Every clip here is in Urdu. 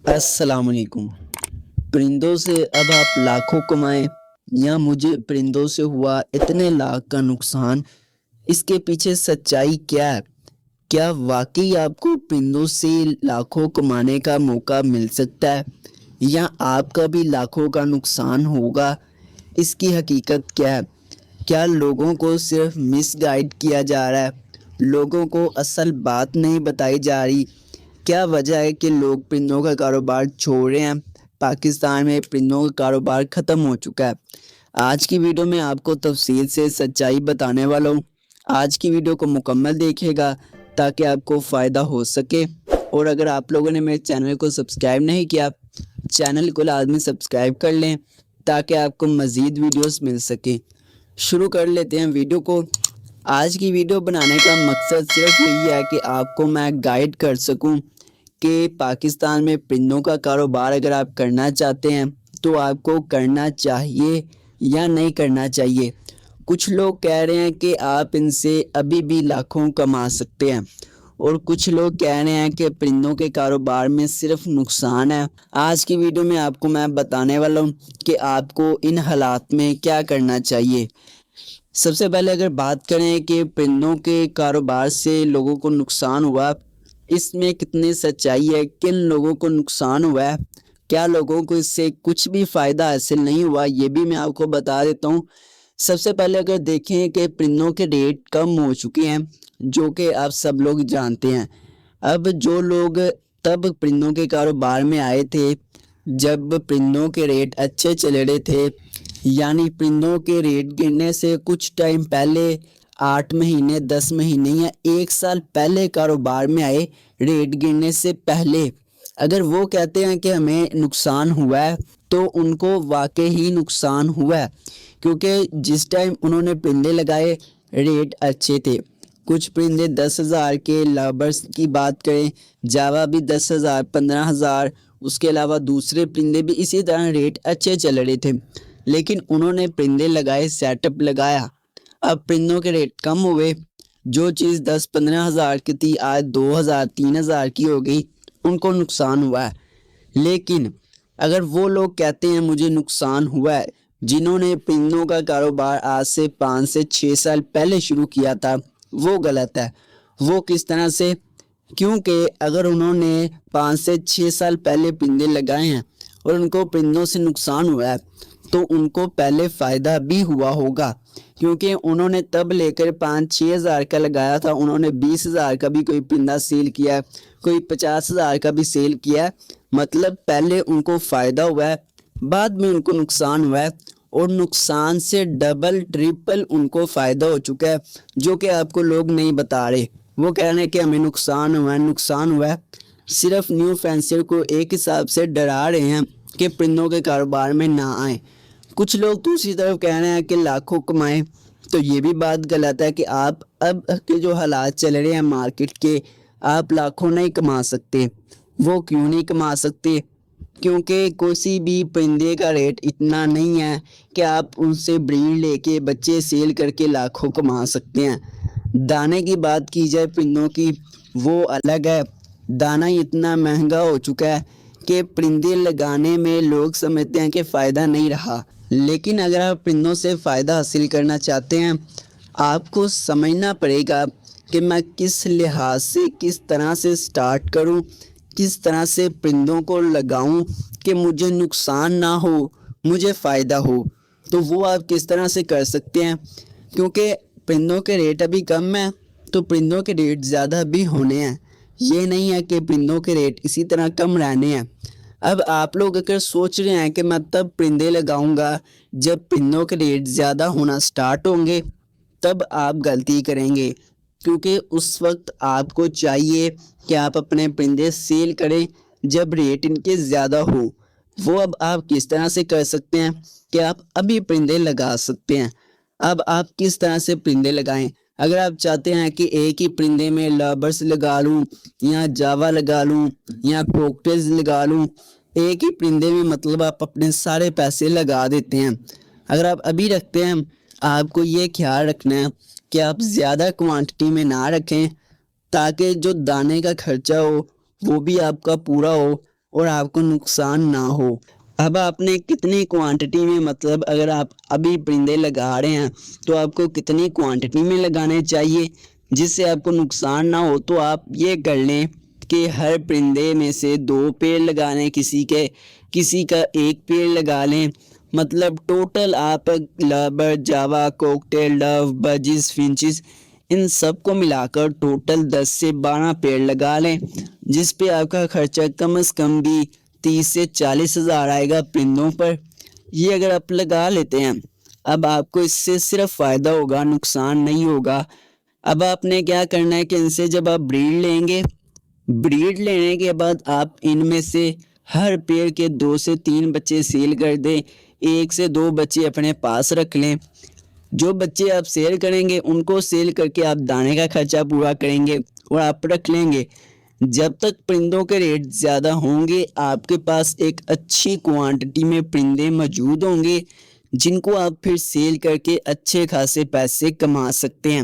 السلام علیکم۔ پرندوں سے اب آپ لاکھوں کمائیں یا مجھے پرندوں سے ہوا اتنے لاکھ کا نقصان، اس کے پیچھے سچائی کیا ہے؟ کیا واقعی آپ کو پرندوں سے لاکھوں کمانے کا موقع مل سکتا ہے یا آپ کا بھی لاکھوں کا نقصان ہوگا؟ اس کی حقیقت کیا ہے؟ کیا لوگوں کو صرف مس گائیڈ کیا جا رہا ہے؟ لوگوں کو اصل بات نہیں بتائی جا رہی؟ کیا وجہ ہے کہ لوگ پرندوں کا کاروبار چھوڑ رہے ہیں؟ پاکستان میں پرندوں کا کاروبار ختم ہو چکا ہے۔ آج کی ویڈیو میں آپ کو تفصیل سے سچائی بتانے والا ہوں۔ آج کی ویڈیو کو مکمل دیکھیے گا تاکہ آپ کو فائدہ ہو سکے، اور اگر آپ لوگوں نے میرے چینل کو سبسکرائب نہیں کیا، چینل کو لازمی سبسکرائب کر لیں تاکہ آپ کو مزید ویڈیوز مل سکیں۔ شروع کر لیتے ہیں ویڈیو کو۔ آج کی ویڈیو بنانے کا مقصد صرف یہی ہے کہ آپ کو میں گائیڈ کر سکوں کہ پاکستان میں پرندوں کا کاروبار اگر آپ کرنا چاہتے ہیں تو آپ کو کرنا چاہیے یا نہیں کرنا چاہیے۔ کچھ لوگ کہہ رہے ہیں کہ آپ ان سے ابھی بھی لاکھوں کما سکتے ہیں، اور کچھ لوگ کہہ رہے ہیں کہ پرندوں کے کاروبار میں صرف نقصان ہے۔ آج کی ویڈیو میں آپ کو میں بتانے والا ہوں کہ آپ کو ان حالات میں کیا کرنا چاہیے۔ سب سے پہلے اگر بات کریں کہ پرندوں کے کاروبار سے لوگوں کو نقصان ہوا، اس میں کتنی سچائی ہے، کن لوگوں کو نقصان ہوا ہے، کیا لوگوں کو اس سے کچھ بھی فائدہ حاصل نہیں ہوا، یہ بھی میں آپ کو بتا دیتا ہوں۔ سب سے پہلے اگر دیکھیں کہ پرندوں کے ریٹ کم ہو چکے ہیں، جو کہ آپ سب لوگ جانتے ہیں۔ اب جو لوگ تب پرندوں کے کاروبار میں آئے تھے جب پرندوں کے ریٹ اچھے چل رہے تھے، یعنی پرندوں کے ریٹ گرنے سے کچھ ٹائم پہلے، 8 مہینے 10 مہینے یا 1 سال پہلے کاروبار میں آئے، ریٹ گرنے سے پہلے، اگر وہ کہتے ہیں کہ ہمیں نقصان ہوا ہے تو ان کو واقعی ہی نقصان ہوا ہے، کیونکہ جس ٹائم انہوں نے پرندے لگائے ریٹ اچھے تھے۔ کچھ پرندے 10,000 کے، لابرس کی بات کریں جاوا بھی 10,000 15,000، اس کے علاوہ دوسرے پرندے بھی اسی طرح ریٹ اچھے چل رہے تھے، لیکن انہوں نے پرندے لگائے، سیٹ اپ لگایا، اب پرندوں کے ریٹ کم ہوئے، جو چیز 10-15,000 کی تھی آج 2,000 3,000 کی ہو گئی، ان کو نقصان ہوا ہے۔ لیکن اگر وہ لوگ کہتے ہیں مجھے نقصان ہوا ہے، جنہوں نے پرندوں کا کاروبار آج سے 5 سے 6 سال پہلے شروع کیا تھا، وہ غلط ہے۔ وہ کس طرح سے؟ کیونکہ اگر انہوں نے 5 سے 6 سال پہلے پرندے لگائے ہیں اور ان کو پرندوں سے نقصان ہوا ہے، تو ان کو پہلے فائدہ بھی ہوا ہوگا، کیونکہ انہوں نے تب لے کر 5-6 ہزار کا لگایا تھا، انہوں نے 20,000 کا بھی کوئی پرندہ سیل کیا ہے، کوئی 50,000 کا بھی سیل کیا ہے، مطلب پہلے ان کو فائدہ ہوا ہے، بعد میں ان کو نقصان ہوا ہے، اور نقصان سے ڈبل ٹرپل ان کو فائدہ ہو چکا ہے، جو کہ آپ کو لوگ نہیں بتا رہے۔ وہ کہہ رہے ہیں کہ ہمیں نقصان ہوا ہے، نقصان ہوا ہے، صرف نیو فینسر کو ایک حساب سے ڈرا رہے ہیں کہ پرندوں کے کاروبار میں نہ آئیں۔ کچھ لوگ دوسری طرف کہہ رہے ہیں کہ لاکھوں کمائیں، تو یہ بھی بات غلط ہے کہ آپ اب کے جو حالات چل رہے ہیں مارکیٹ کے، آپ لاکھوں نہیں کما سکتے۔ وہ کیوں نہیں کما سکتے؟ کیونکہ کسی بھی پرندے کا ریٹ اتنا نہیں ہے کہ آپ ان سے بریڈ لے کے بچے سیل کر کے لاکھوں کما سکتے ہیں۔ دانے کی بات کی جائے پرندوں کی، وہ الگ ہے۔ دانہ اتنا مہنگا ہو چکا ہے کہ پرندے لگانے میں لوگ سمجھتے ہیں کہ فائدہ نہیں رہا، لیکن اگر آپ پرندوں سے فائدہ حاصل کرنا چاہتے ہیں، آپ کو سمجھنا پڑے گا کہ میں کس لحاظ سے، کس طرح سے سٹارٹ کروں، کس طرح سے پرندوں کو لگاؤں کہ مجھے نقصان نہ ہو، مجھے فائدہ ہو۔ تو وہ آپ کس طرح سے کر سکتے ہیں، کیونکہ پرندوں کے ریٹ ابھی کم ہیں تو پرندوں کے ریٹ زیادہ بھی ہونے ہیں، یہ نہیں ہے کہ پرندوں کے ریٹ اسی طرح کم رہنے ہیں۔ اب آپ لوگ اگر سوچ رہے ہیں کہ میں تب پرندے لگاؤں گا جب پرندوں کے ریٹ زیادہ ہونا سٹارٹ ہوں گے، تب آپ غلطی کریں گے، کیونکہ اس وقت آپ کو چاہیے کہ آپ اپنے پرندے سیل کریں جب ریٹ ان کے زیادہ ہو۔ وہ اب آپ کس طرح سے کر سکتے ہیں کہ آپ ابھی پرندے لگا سکتے ہیں۔ اب آپ کس طرح سے پرندے لگائیں؟ اگر آپ چاہتے ہیں کہ ایک ہی پرندے میں لابرس لگا لوں یا جاوا لگا لوں یا کوکٹیلز لگا لوں، ایک ہی پرندے میں مطلب آپ اپنے سارے پیسے لگا دیتے ہیں۔ اگر آپ ابھی رکھتے ہیں، آپ کو یہ خیال رکھنا ہے کہ آپ زیادہ کوانٹٹی میں نہ رکھیں، تاکہ جو دانے کا خرچہ ہو وہ بھی آپ کا پورا ہو، اور آپ کو نقصان نہ ہو۔ اب آپ نے کتنی کوانٹٹی میں، مطلب اگر آپ ابھی پرندے لگا رہے ہیں تو آپ کو کتنی کوانٹٹی میں لگانے چاہیے جس سے آپ کو نقصان نہ ہو، تو آپ یہ کر لیں کہ ہر پرندے میں سے 2 پیڑ لگا لیں، کسی کا 1 پیڑ لگا لیں، مطلب ٹوٹل آپ لابر، جاوا، کوکٹیل، ڈو، بجز، فنچز ان سب کو ملا کر ٹوٹل 10 سے 12 پیڑ لگا لیں، جس پہ آپ کا خرچہ کم از کم بھی 30 سے 40 ہزار آئے گا پرندوں پر۔ یہ اگر آپ لگا لیتے ہیں، اب آپ کو اس سے صرف فائدہ ہوگا، نقصان نہیں ہوگا۔ اب آپ نے کیا کرنا ہے کہ ان سے جب آپ بریڈ لیں گے، بریڈ لینے کے بعد آپ ان میں سے ہر پیڑ کے 2 سے 3 بچے سیل کر دیں، 1 سے 2 بچے اپنے پاس رکھ لیں۔ جو بچے آپ سیل کریں گے ان کو سیل کر کے آپ دانے کا خرچہ پورا کریں گے اور آپ رکھ لیں گے۔ جب تک پرندوں کے ریٹ زیادہ ہوں گے، آپ کے پاس ایک اچھی کوانٹٹی میں پرندے موجود ہوں گے جن کو آپ پھر سیل کر کے اچھے خاصے پیسے کما سکتے ہیں۔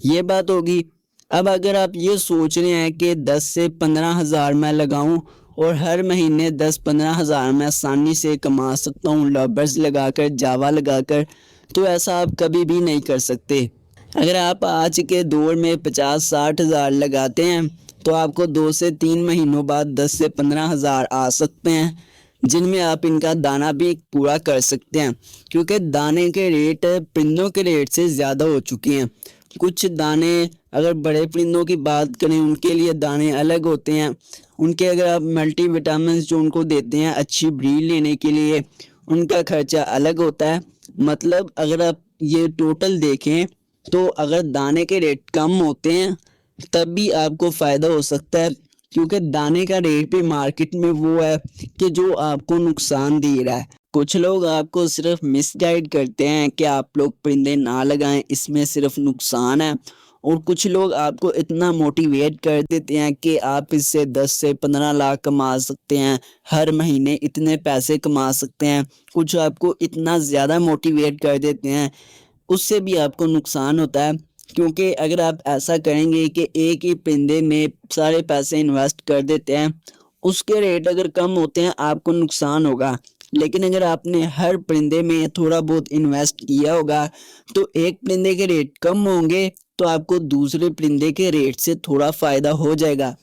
یہ بات ہوگی۔ اب اگر آپ یہ سوچ رہے ہیں کہ 10 سے 15 ہزار میں لگاؤں اور ہر مہینے 10-15 ہزار میں آسانی سے کما سکتا ہوں لابرز لگا کر، جاوا لگا کر، تو ایسا آپ کبھی بھی نہیں کر سکتے۔ اگر آپ آج کے دور میں 50-60 ہزار لگاتے ہیں تو آپ کو 2 سے 3 مہینوں بعد 10 سے 15 ہزار آ سکتے ہیں، جن میں آپ ان کا دانہ بھی پورا کر سکتے ہیں، کیونکہ دانے کے ریٹ پرندوں کے ریٹ سے زیادہ ہو چکے ہیں۔ کچھ دانے، اگر بڑے پرندوں کی بات کریں، ان کے لیے دانے الگ ہوتے ہیں، ان کے اگر آپ ملٹی وٹامنز جو ان کو دیتے ہیں اچھی بریڈ لینے کے لیے، ان کا خرچہ الگ ہوتا ہے۔ مطلب اگر آپ یہ ٹوٹل دیکھیں تو اگر دانے کے ریٹ کم ہوتے ہیں تب بھی آپ کو فائدہ ہو سکتا ہے، کیونکہ دانے کا ریٹ بھی مارکیٹ میں وہ ہے کہ جو آپ کو نقصان دے رہا ہے۔ کچھ لوگ آپ کو صرف مس گائیڈ کرتے ہیں کہ آپ لوگ پرندے نہ لگائیں، اس میں صرف نقصان ہے، اور کچھ لوگ آپ کو اتنا موٹیویٹ کر دیتے ہیں کہ آپ اس سے 10 سے 15 لاکھ کما سکتے ہیں، ہر مہینے اتنے پیسے کما سکتے ہیں۔ کچھ آپ کو اتنا زیادہ موٹیویٹ کر دیتے ہیں، اس سے بھی آپ کو نقصان ہوتا ہے، کیونکہ اگر آپ ایسا کریں گے کہ ایک ہی پرندے میں سارے پیسے انویسٹ کر دیتے ہیں، اس کے ریٹ اگر کم ہوتے ہیں آپ کو نقصان ہوگا۔ لیکن اگر آپ نے ہر پرندے میں تھوڑا بہت انویسٹ کیا ہوگا تو ایک پرندے کے ریٹ کم ہوں گے تو آپ کو دوسرے پرندے کے ریٹ سے تھوڑا فائدہ ہو جائے گا۔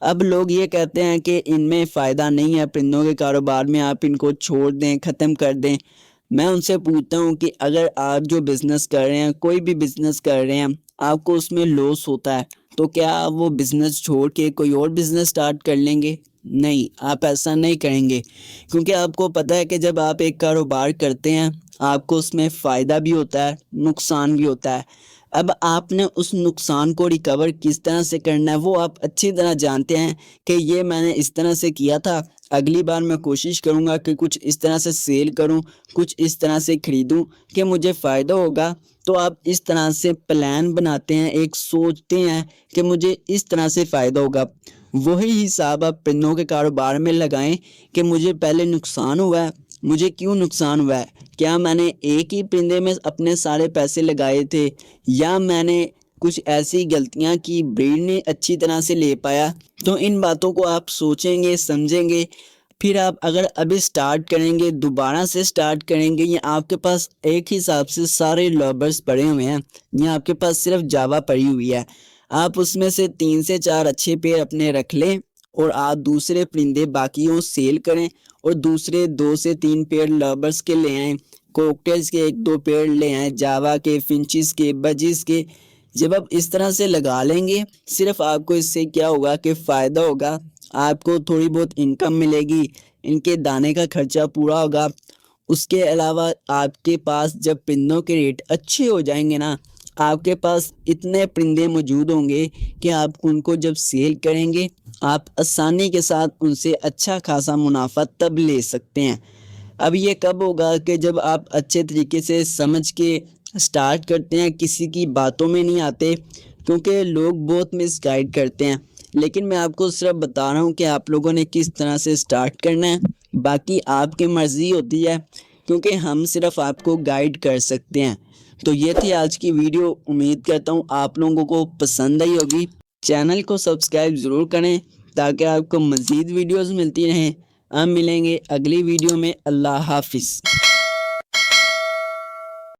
اب لوگ یہ کہتے ہیں کہ ان میں فائدہ نہیں ہے، پرندوں کے کاروبار میں آپ ان کو چھوڑ دیں، ختم کر دیں۔ میں ان سے پوچھتا ہوں کہ اگر آپ جو بزنس کر رہے ہیں، کوئی بھی بزنس کر رہے ہیں، آپ کو اس میں لاس ہوتا ہے تو کیا آپ وہ بزنس چھوڑ کے کوئی اور بزنس سٹارٹ کر لیں گے؟ نہیں، آپ ایسا نہیں کریں گے، کیونکہ آپ کو پتہ ہے کہ جب آپ ایک کاروبار کرتے ہیں آپ کو اس میں فائدہ بھی ہوتا ہے، نقصان بھی ہوتا ہے۔ اب آپ نے اس نقصان کو ریکور کس طرح سے کرنا ہے وہ آپ اچھی طرح جانتے ہیں کہ یہ میں نے اس طرح سے کیا تھا، اگلی بار میں کوشش کروں گا کہ کچھ اس طرح سے سیل کروں، کچھ اس طرح سے خریدوں کہ مجھے فائدہ ہوگا۔ تو آپ اس طرح سے پلان بناتے ہیں، ایک سوچتے ہیں کہ مجھے اس طرح سے فائدہ ہوگا۔ وہی حساب آپ پرندوں کے کاروبار میں لگائیں کہ مجھے پہلے نقصان ہوا ہے، مجھے کیوں نقصان ہوا ہے؟ کیا میں نے ایک ہی پرندے میں اپنے سارے پیسے لگائے تھے، یا میں نے کچھ ایسی غلطیاں کی، بریڈ نہیں اچھی طرح سے لے پایا؟ تو ان باتوں کو آپ سوچیں گے، سمجھیں گے، پھر آپ اگر ابھی سٹارٹ کریں گے، دوبارہ سے سٹارٹ کریں گے، یا آپ کے پاس ایک حساب سے سارے لابرز پڑے ہوئے ہیں، یا آپ کے پاس صرف جاوا پڑی ہوئی ہے، آپ اس میں سے 3 سے 4 اچھے پیڑ اپنے رکھ لیں اور آپ دوسرے پرندے باقیوں سیل کریں، اور دوسرے 2 سے 3 پیڑ لابرز کے لے آئیں، کوکٹیلز کے 1-2 پیڑ لے آئیں، جاوا کے، فنچز کے، بجز کے۔ جب آپ اس طرح سے لگا لیں گے، صرف آپ کو اس سے کیا ہوگا کہ فائدہ ہوگا، آپ کو تھوڑی بہت انکم ملے گی، ان کے دانے کا خرچہ پورا ہوگا۔ اس کے علاوہ آپ کے پاس جب پرندوں کے ریٹ اچھے ہو جائیں گے نا، آپ کے پاس اتنے پرندے موجود ہوں گے کہ آپ ان کو جب سیل کریں گے آپ آسانی کے ساتھ ان سے اچھا خاصا منافع تب لے سکتے ہیں۔ اب یہ کب ہوگا کہ جب آپ اچھے طریقے سے سمجھ کے سٹارٹ کرتے ہیں، کسی کی باتوں میں نہیں آتے، کیونکہ لوگ بہت مس گائیڈ کرتے ہیں۔ لیکن میں آپ کو صرف بتا رہا ہوں کہ آپ لوگوں نے کس طرح سے سٹارٹ کرنا ہے، باقی آپ کی مرضی ہوتی ہے، کیونکہ ہم صرف آپ کو گائیڈ کر سکتے ہیں۔ تو یہ تھی آج کی ویڈیو، امید کرتا ہوں آپ لوگوں کو پسند آئی ہوگی۔ چینل کو سبسکرائب ضرور کریں تاکہ آپ کو مزید ویڈیوز ملتی رہیں۔ ہم ملیں گے اگلی ویڈیو میں۔ اللہ حافظ۔